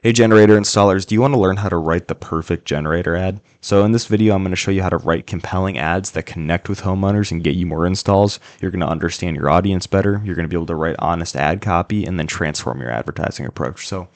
Hey generator installers, do you want to learn how to write the perfect generator ad? So in this video, I'm going to show you how to write compelling ads that connect with homeowners and get you more installs. You're going to understand your audience better. You're going to be able to write honest ad copy and then transform your advertising approach. So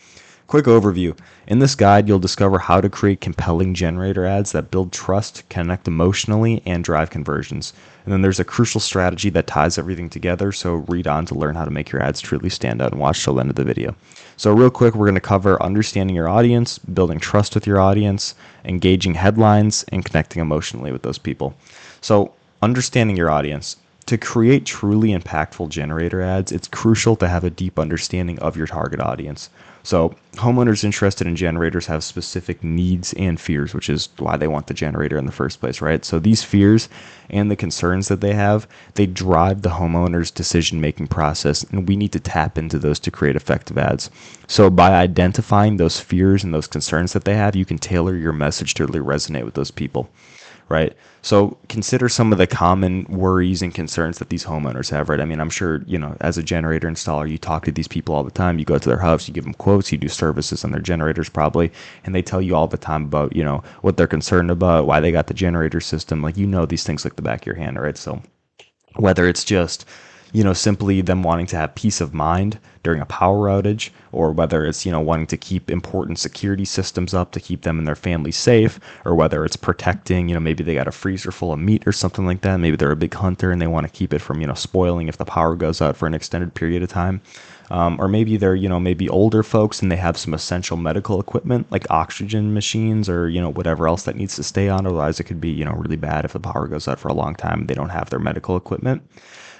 quick overview. In this guide, you'll discover how to create compelling generator ads that build trust, connect emotionally, and drive conversions. And then there's a crucial strategy that ties everything together, so read on to learn how to make your ads truly stand out and watch till the end of the video. So real quick, we're going to cover understanding your audience, building trust with your audience, engaging headlines, and connecting emotionally with those people. So understanding your audience. To create truly impactful generator ads, it's crucial to have a deep understanding of your target audience. So homeowners interested in generators have specific needs and fears, which is why they want the generator in the first place, right? So these fears and the concerns that they have, they drive the homeowner's decision-making process, and we need to tap into those to create effective ads. So by identifying those fears and those concerns that they have, you can tailor your message to really resonate with those people. Right. So consider some of the common worries and concerns that these homeowners have, right? I mean, I'm sure, as a generator installer, you talk to these people all the time. You go to their house, you give them quotes, you do services on their generators probably, and they tell you all the time about, what they're concerned about, why they got the generator system. Like, these things like the back of your hand, right? So whether it's just simply them wanting to have peace of mind during a power outage, or whether it's, wanting to keep important security systems up to keep them and their family safe, or whether it's protecting, maybe they got a freezer full of meat or something like that. Maybe they're a big hunter and they want to keep it from, spoiling if the power goes out for an extended period of time. Or maybe they're, maybe older folks and they have some essential medical equipment like oxygen machines or, whatever else that needs to stay on. Otherwise, it could be, really bad if the power goes out for a long time and they don't have their medical equipment.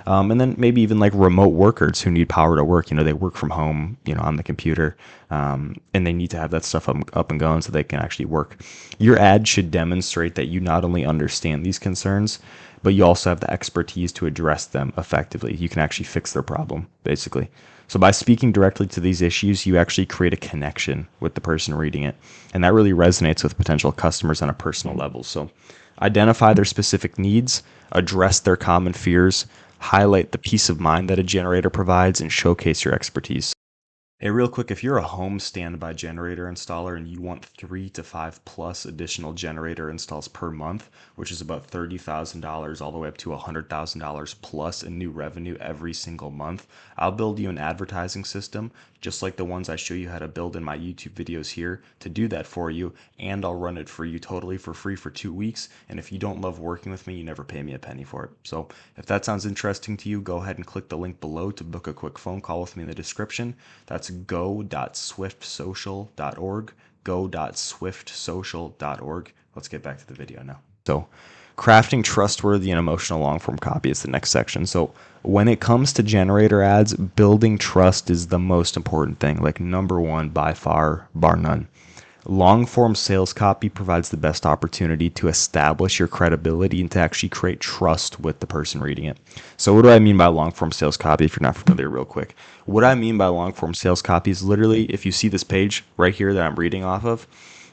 And then maybe even like remote workers who need power to work. They work from home, on the computer, and they need to have that stuff up and going so they can actually work. Your ad should demonstrate that you not only understand these concerns, but you also have the expertise to address them effectively. You can actually fix their problem, basically. So by speaking directly to these issues, you actually create a connection with the person reading it. And that really resonates with potential customers on a personal level. So identify their specific needs, address their common fears, highlight the peace of mind that a generator provides, and showcase your expertise. Hey, real quick, if you're a home standby generator installer and you want 3 to 5 plus additional generator installs per month, which is about $30,000 all the way up to $100,000 plus in new revenue every single month, I'll build you an advertising system just like the ones I show you how to build in my YouTube videos here to do that for you, and I'll run it for you totally for free for 2 weeks. And if you don't love working with me, you never pay me a penny for it. So if that sounds interesting to you, go ahead and click the link below to book a quick phone call with me in the description. That's go.swiftsocial.org, go.swiftsocial.org. Let's get back to the video now. So crafting trustworthy and emotional long-form copy is the next section. So when it comes to generator ads, building trust is the most important thing, like number one by far, bar none. Long-form sales copy provides the best opportunity to establish your credibility and to actually create trust with the person reading it. So what do I mean by long-form sales copy if you're not familiar, real quick? What I mean by long-form sales copy is literally, if you see this page right here that I'm reading off of,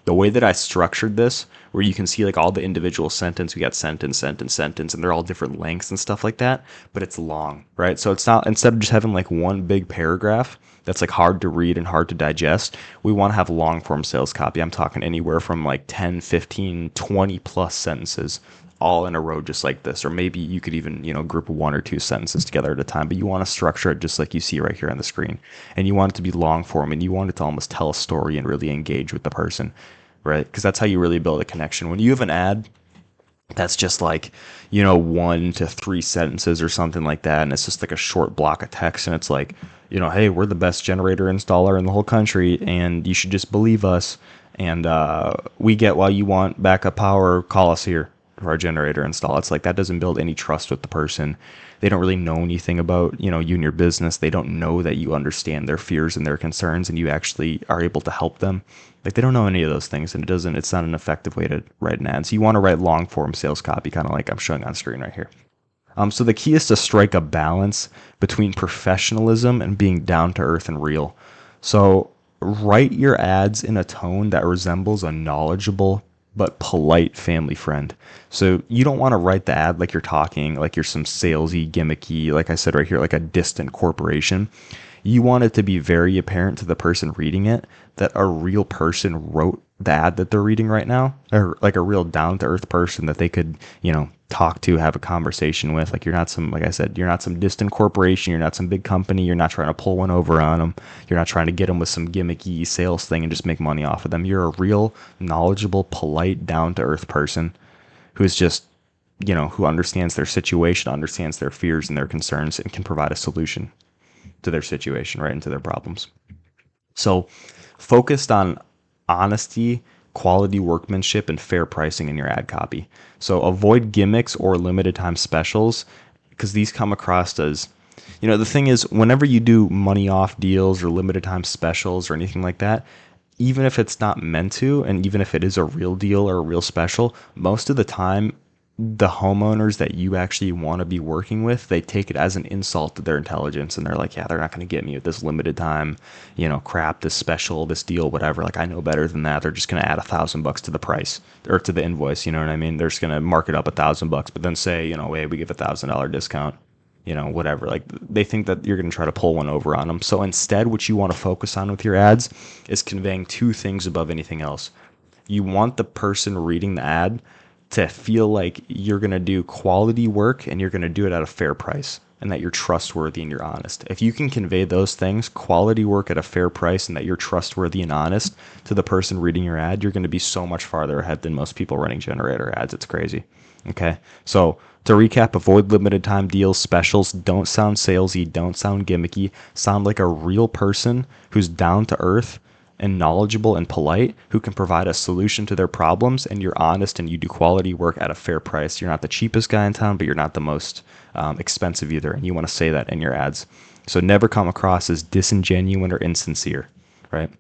the way that I structured this, where you can see like all the individual sentence, we got sentence, and they're all different lengths and stuff like that, but it's long, right? So it's not, instead of just having like one big paragraph that's like hard to read and hard to digest, we want to have long form sales copy. I'm talking anywhere from like 10, 15, 20 plus sentences all in a row just like this, or maybe you could even group 1 or 2 sentences together at a time, but you want to structure it just like you see right here on the screen, and you want it to be long form, and you want it to almost tell a story and really engage with the person, right? Because that's how you really build a connection. When you have an ad that's just like 1 to 3 sentences or something like that, and it's just like a short block of text, and it's like, hey, we're the best generator installer in the whole country and you should just believe us, and we get why you want backup power, call us here for our generator install. It's like that doesn't build any trust with the person. They don't really know anything about you and your business. They don't know that you understand their fears and their concerns and you actually are able to help them. Like, they don't know any of those things, and it's not an effective way to write an ad. So you want to write long form sales copy, kind of like I'm showing on screen right here. So the key is to strike a balance between professionalism and being down to earth and real. So write your ads in a tone that resembles a knowledgeable but polite family friend. So you don't want to write the ad like you're talking, like you're some salesy, gimmicky, like I said right here, like a distant corporation. you want it to be very apparent to the person reading it that a real person wrote the ad that they're reading right now, or like a real down to earth person that they could, talk to, have a conversation with. Like, you're not some, like I said, you're not some distant corporation, you're not some big company, you're not trying to pull one over on them, you're not trying to get them with some gimmicky sales thing and just make money off of them. You're a real knowledgeable, polite, down to earth person who's just, who understands their situation, understands their fears and their concerns, and can provide a solution to their situation, right, into their problems. So focused on honesty, quality workmanship, and fair pricing in your ad copy. So avoid gimmicks or limited time specials, because these come across as, the thing is, whenever you do money off deals or limited time specials or anything like that, even if it's not meant to, and even if it is a real deal or a real special, most of the time, the homeowners that you actually want to be working with, they take it as an insult to their intelligence, and they're like, yeah, they're not going to get me with this limited time, crap, this special, this deal, whatever. Like, I know better than that. They're just going to add $1,000 to the price or to the invoice. You know what I mean? They're just going to mark it up $1,000, but then say, hey, we give $1,000 discount, whatever. Like, they think that you're going to try to pull one over on them. So instead, what you want to focus on with your ads is conveying two things above anything else. You want the person reading the ad to feel like you're going to do quality work and you're going to do it at a fair price, and that you're trustworthy and you're honest. If you can convey those things, quality work at a fair price, and that you're trustworthy and honest to the person reading your ad, you're going to be so much farther ahead than most people running generator ads. It's crazy. Okay. So to recap, avoid limited time deals, specials. Don't sound salesy. Don't sound gimmicky. Sound like a real person who's down to earth and knowledgeable and polite, who can provide a solution to their problems, and you're honest and you do quality work at a fair price. You're not the cheapest guy in town, but you're not the most expensive either, and you want to say that in your ads. So never come across as disingenuous or insincere, right?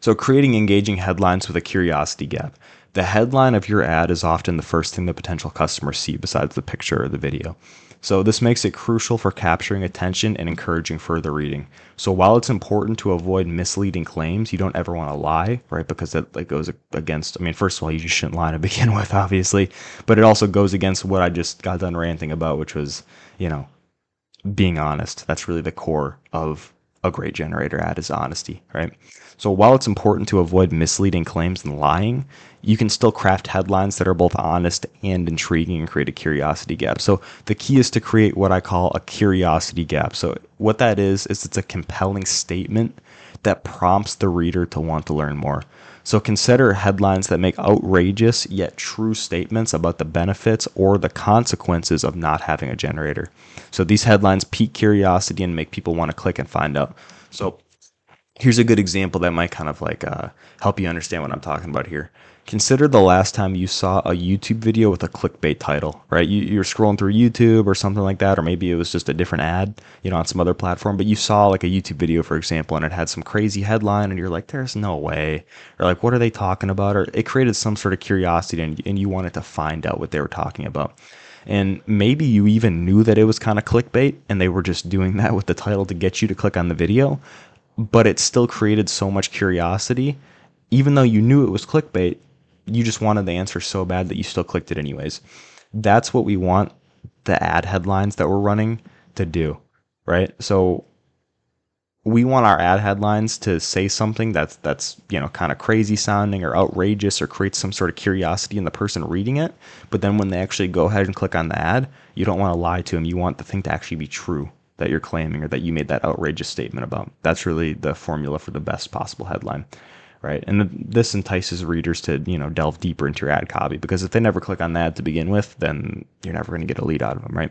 So creating engaging headlines with a curiosity gap. The headline of your ad is often the first thing the potential customers see besides the picture or the video. So this makes it crucial for capturing attention and encouraging further reading. So while it's important to avoid misleading claims, you don't ever want to lie, right? Because that goes against, first of all, you just shouldn't lie to begin with, obviously, but it also goes against what I just got done ranting about, which was, being honest. That's really the core of a great generator ad, is honesty, right? So while it's important to avoid misleading claims and lying, you can still craft headlines that are both honest and intriguing and create a curiosity gap. So the key is to create what I call a curiosity gap. So what that is it's a compelling statement that prompts the reader to want to learn more. So consider headlines that make outrageous yet true statements about the benefits or the consequences of not having a generator. So these headlines pique curiosity and make people want to click and find out. So here's a good example that might kind of help you understand what I'm talking about here. Consider the last time you saw a YouTube video with a clickbait title, right? You're scrolling through YouTube or something like that, or maybe it was just a different ad, on some other platform, but you saw like a YouTube video, for example, and it had some crazy headline and you're like, there's no way, or like, what are they talking about? Or it created some sort of curiosity and you wanted to find out what they were talking about. And maybe you even knew that it was kind of clickbait and they were just doing that with the title to get you to click on the video, but it still created so much curiosity. Even though you knew it was clickbait, you just wanted the answer so bad that you still clicked it anyways. That's what we want the ad headlines that we're running to do, right? So we want our ad headlines to say something that's kind of crazy sounding or outrageous or create some sort of curiosity in the person reading it. But then when they actually go ahead and click on the ad, you don't want to lie to them. You want the thing to actually be true that you're claiming or that you made that outrageous statement about. That's really the formula for the best possible headline, right? And this entices readers to, delve deeper into your ad copy, because if they never click on the ad to begin with, then you're never going to get a lead out of them, right?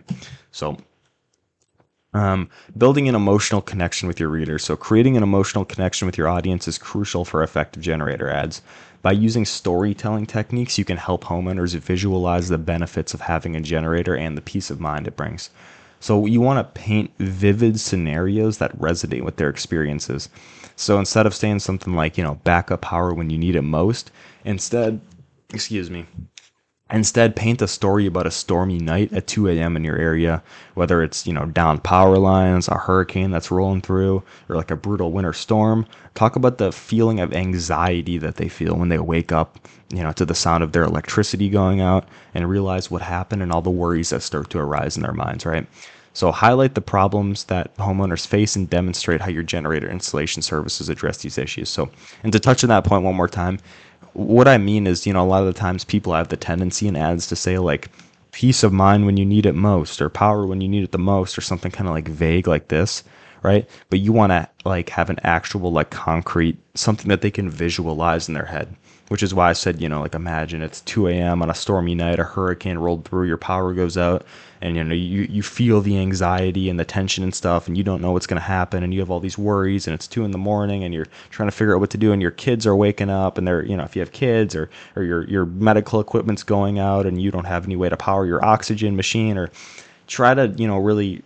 So building an emotional connection with your readers. So creating an emotional connection with your audience is crucial for effective generator ads. By using storytelling techniques, you can help homeowners visualize the benefits of having a generator and the peace of mind it brings. So you want to paint vivid scenarios that resonate with their experiences. So instead of saying something like, backup power when you need it most, instead paint a story about a stormy night at 2 a.m. in your area, whether it's, down power lines, a hurricane that's rolling through, or like a brutal winter storm. Talk about the feeling of anxiety that they feel when they wake up, to the sound of their electricity going out, and realize what happened and all the worries that start to arise in their minds, right? So highlight the problems that homeowners face and demonstrate how your generator installation services address these issues. So, and to touch on that point one more time, what I mean is, a lot of the times people have the tendency in ads to say like peace of mind when you need it most, or power when you need it the most, or something kind of like vague like this, right? But you want to like have an actual like concrete something that they can visualize in their head, which is why I said, like imagine it's 2 a.m. on a stormy night, a hurricane rolled through, your power goes out, and you feel the anxiety and the tension and stuff, and you don't know what's going to happen, and you have all these worries, and it's 2 in the morning, and you're trying to figure out what to do, and your kids are waking up, and they're, if you have kids, or your medical equipment's going out, and you don't have any way to power your oxygen machine, or try to, really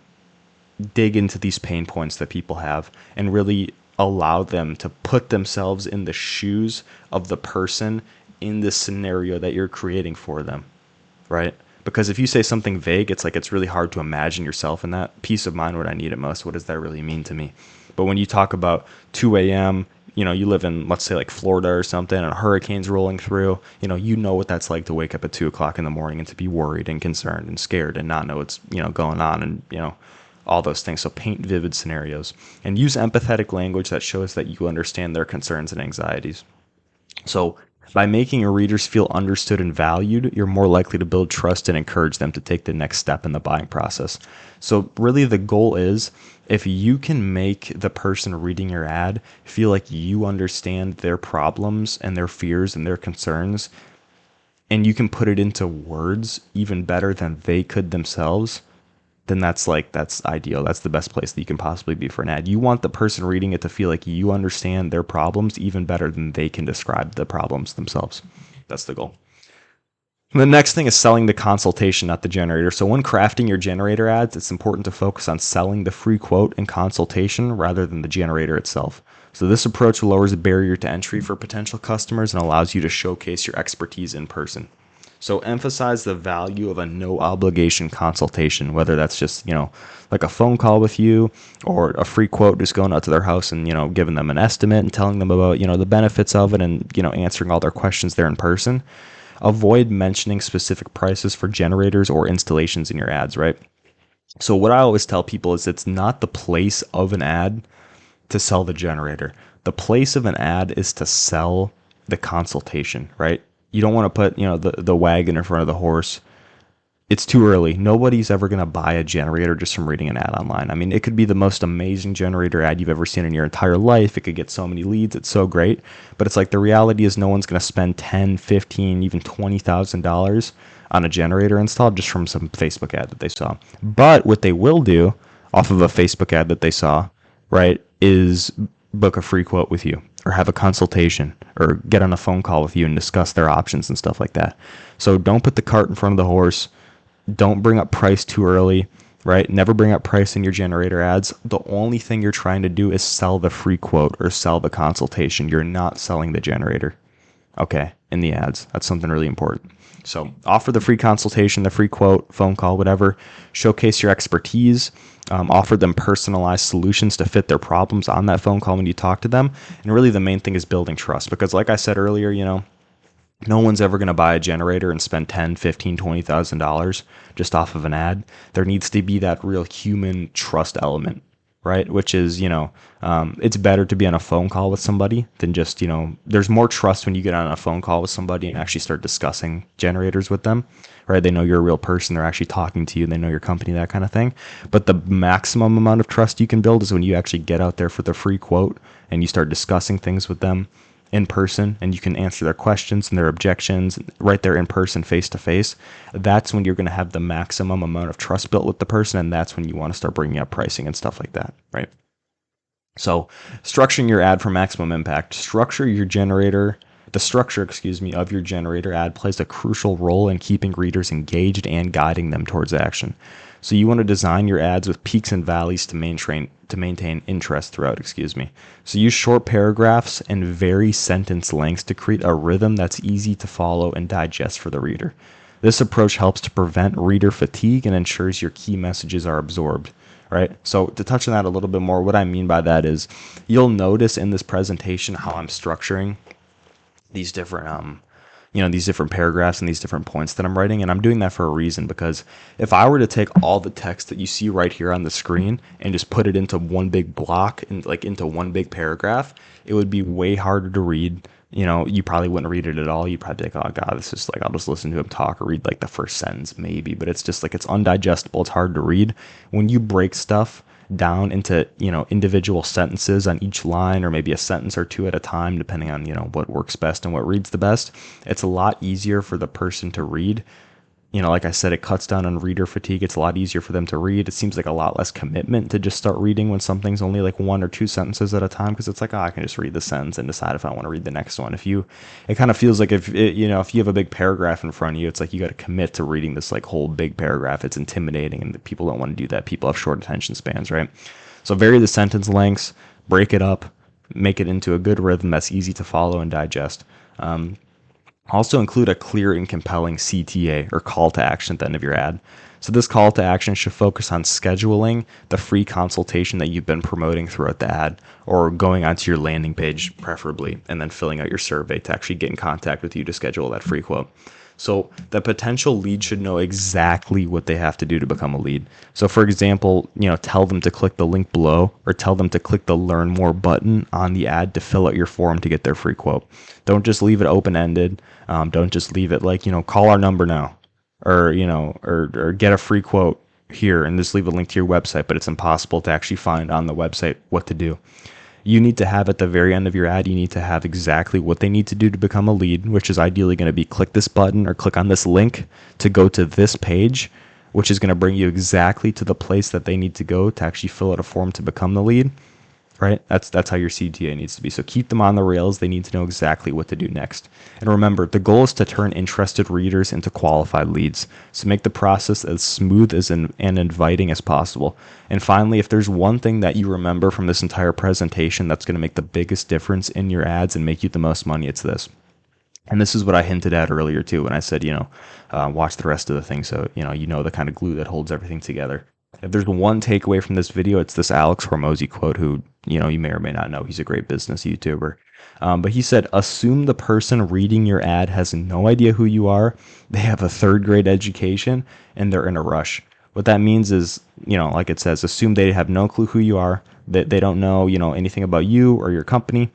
dig into these pain points that people have and really allow them to put themselves in the shoes of the person in this scenario that you're creating for them, right? Because if you say something vague, it's like it's really hard to imagine yourself in that. Peace of mind when I need it most. What does that really mean to me? But when you talk about 2 a.m., you live in, let's say, like Florida or something, and a hurricane's rolling through, you know what that's like to wake up at 2 o'clock in the morning and to be worried and concerned and scared and not know what's, going on, and, all those things. So paint vivid scenarios and use empathetic language that shows that you understand their concerns and anxieties. So by making your readers feel understood and valued, you're more likely to build trust and encourage them to take the next step in the buying process. So really the goal is, if you can make the person reading your ad feel like you understand their problems and their fears and their concerns, and you can put it into words even better than they could themselves, then that's ideal. That's the best place that you can possibly be for an ad. You want the person reading it to feel like you understand their problems even better than they can describe the problems themselves. That's the goal. The next thing is selling the consultation, not the generator. So when crafting your generator ads, it's important to focus on selling the free quote and consultation rather than the generator itself. So this approach lowers the barrier to entry for potential customers and allows you to showcase your expertise in person. So emphasize the value of a no obligation consultation, whether that's just, like a phone call with you, or a free quote, just going out to their house and, giving them an estimate and telling them about, the benefits of it, and, answering all their questions there in person. Avoid mentioning specific prices for generators or installations in your ads, right? So what I always tell people is it's not the place of an ad to sell the generator. The place of an ad is to sell the consultation, right? You don't want to put, the wagon in front of the horse. It's too early. Nobody's ever going to buy a generator just from reading an ad online. I mean, it could be the most amazing generator ad you've ever seen in your entire life. It could get so many leads. It's so great. But it's like the reality is no one's going to spend $10, $15, even $20,000 on a generator install just from some Facebook ad that they saw. But what they will do off of a Facebook ad that they saw, right, is book a free quote with you, or have a consultation, or get on a phone call with you and discuss their options and stuff like that. So don't put the cart in front of the horse. Don't bring up price too early, right? Never bring up price in your generator ads. The only thing you're trying to do is sell the free quote or sell the consultation. You're not selling the generator, okay, in the ads. That's something really important. So offer the free consultation, the free quote, phone call, whatever. Showcase your expertise. Offer them personalized solutions to fit their problems on that phone call when you talk to them. And really the main thing is building trust, because like I said earlier, no one's ever going to buy a generator and spend $10, $15, $20,000 just off of an ad. There needs to be that real human trust element, right? Which is, it's better to be on a phone call with somebody than just, there's more trust when you get on a phone call with somebody and actually start discussing generators with them, right? They know you're a real person. They're actually talking to you. They know your company, that kind of thing. But the maximum amount of trust you can build is when you actually get out there for the free quote and you start discussing things with them in person, and you can answer their questions and their objections right there in person, face to face. That's when you're going to have the maximum amount of trust built with the person, and that's when you want to start bringing up pricing and stuff like that, right? So structuring your ad for maximum impact. The structure of your generator ad plays a crucial role in keeping readers engaged and guiding them towards action. So you want to design your ads with peaks and valleys to maintain interest throughout, So use short paragraphs and vary sentence lengths to create a rhythm that's easy to follow and digest for the reader. This approach helps to prevent reader fatigue and ensures your key messages are absorbed, right? So to touch on that a little bit more, what I mean by that is you'll notice in this presentation how I'm structuring these different these different paragraphs and these different points that I'm writing. And I'm doing that for a reason, because if I were to take all the text that you see right here on the screen and just put it into one big block and like into one big paragraph, it would be way harder to read. You probably wouldn't read it at all. You'd probably think, oh God, this is like, I'll just listen to him talk or read like the first sentence maybe, but it's just like, it's undigestible. It's hard to read. When you break stuff down into, individual sentences on each line, or maybe a sentence or two at a time, depending on, what works best and what reads the best, it's a lot easier for the person to read. Like I said, it cuts down on reader fatigue. It's a lot easier for them to read. It seems like a lot less commitment to just start reading when something's only like one or two sentences at a time, because it's like, oh, I can just read the sentence and decide if I want to read the next one. It kind of feels like if you have a big paragraph in front of you, it's like you got to commit to reading this like whole big paragraph. It's intimidating, and people don't want to do that. People have short attention spans, right? So vary the sentence lengths, break it up, make it into a good rhythm that's easy to follow and digest. Also include a clear and compelling CTA, or call to action, at the end of your ad. So this call to action should focus on scheduling the free consultation that you've been promoting throughout the ad, or going onto your landing page preferably, and then filling out your survey to actually get in contact with you to schedule that free quote. So the potential lead should know exactly what they have to do to become a lead. So for example, tell them to click the link below, or tell them to click the learn more button on the ad to fill out your form to get their free quote. Don't just leave it open-ended. Don't just leave it like, call our number now, or, or get a free quote here, and just leave a link to your website, but it's impossible to actually find on the website what to do. You need to have at the very end of your ad, you need to have exactly what they need to do to become a lead, which is ideally going to be click this button or click on this link to go to this page, which is going to bring you exactly to the place that they need to go to actually fill out a form to become the lead, right? That's how your CTA needs to be. So keep them on the rails. They need to know exactly what to do next. And remember, the goal is to turn interested readers into qualified leads. So make the process as smooth and inviting as possible. And finally, if there's one thing that you remember from this entire presentation that's going to make the biggest difference in your ads and make you the most money, it's this. And this is what I hinted at earlier too, when I said, watch the rest of the thing, so the kind of glue that holds everything together. If there's one takeaway from this video, it's this Alex Hormozi quote, who, you may or may not know. He's a great business YouTuber. But he said, assume the person reading your ad has no idea who you are, they have a third grade education, and they're in a rush. What that means is, like it says, assume they have no clue who you are, that they don't know, anything about you or your company.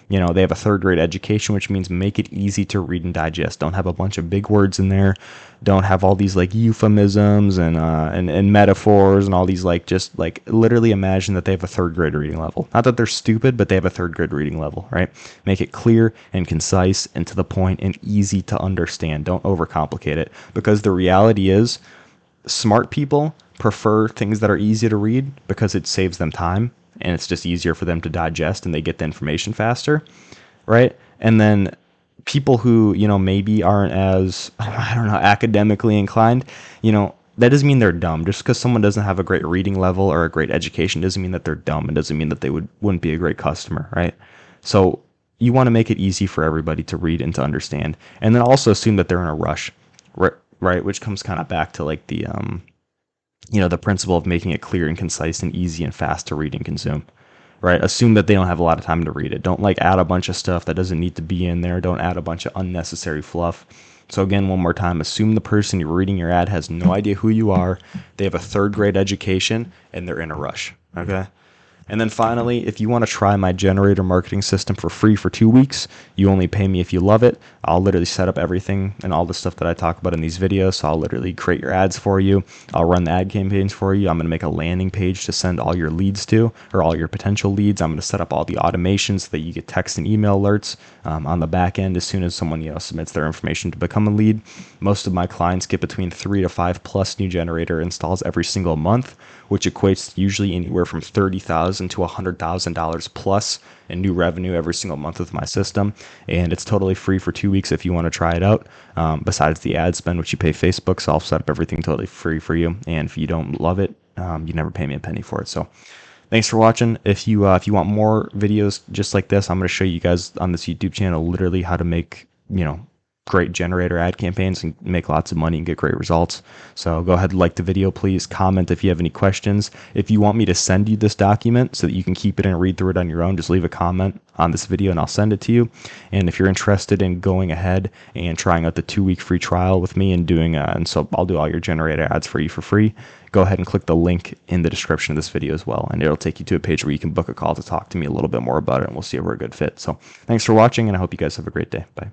They have a third grade education, which means make it easy to read and digest. Don't have a bunch of big words in there. Don't have all these like euphemisms and metaphors and all these just literally imagine that they have a third grade reading level. Not that they're stupid, but they have a third grade reading level, right? Make it clear and concise and to the point and easy to understand. Don't overcomplicate it, because the reality is smart people prefer things that are easy to read because it saves them time. And it's just easier for them to digest, and they get the information faster, right? And then people who, maybe aren't as, academically inclined, that doesn't mean they're dumb. Just because someone doesn't have a great reading level or a great education doesn't mean that they're dumb. It doesn't mean that they wouldn't be a great customer, right? So you want to make it easy for everybody to read and to understand. And then also assume that they're in a rush, right? Which comes kind of back to like the principle of making it clear and concise and easy and fast to read and consume, right? Assume that they don't have a lot of time to read it. Don't add a bunch of stuff that doesn't need to be in there. Don't add a bunch of unnecessary fluff. So again, one more time, assume the person you're reading your ad has no idea who you are. They have a third grade education, and they're in a rush, okay? And then finally, if you want to try my generator marketing system for free for 2 weeks, you only pay me if you love it. I'll literally set up everything and all the stuff that I talk about in these videos. So I'll literally create your ads for you. I'll run the ad campaigns for you. I'm going to make a landing page to send all your leads to, or all your potential leads. I'm going to set up all the automations so that you get text and email alerts on the back end as soon as someone submits their information to become a lead. Most of my clients get between 3 to 5 plus new generator installs every single month, which equates to usually anywhere from $30,000 to $100,000 plus in new revenue every single month with my system. And it's totally free for 2 weeks if you want to try it out. Besides the ad spend, which you pay Facebook, so I'll set up everything totally free for you. And if you don't love it, you never pay me a penny for it. So thanks for watching. If you want more videos just like this, I'm going to show you guys on this YouTube channel literally how to make great generator ad campaigns and make lots of money and get great results. So go ahead and like the video, please. Comment if you have any questions. If you want me to send you this document so that you can keep it and read through it on your own, just leave a comment on this video and I'll send it to you. And if you're interested in going ahead and trying out the 2-week free trial with me and doing, and so I'll do all your generator ads for you for free, go ahead and click the link in the description of this video as well. And it'll take you to a page where you can book a call to talk to me a little bit more about it, and we'll see if we're a good fit. So thanks for watching, and I hope you guys have a great day. Bye.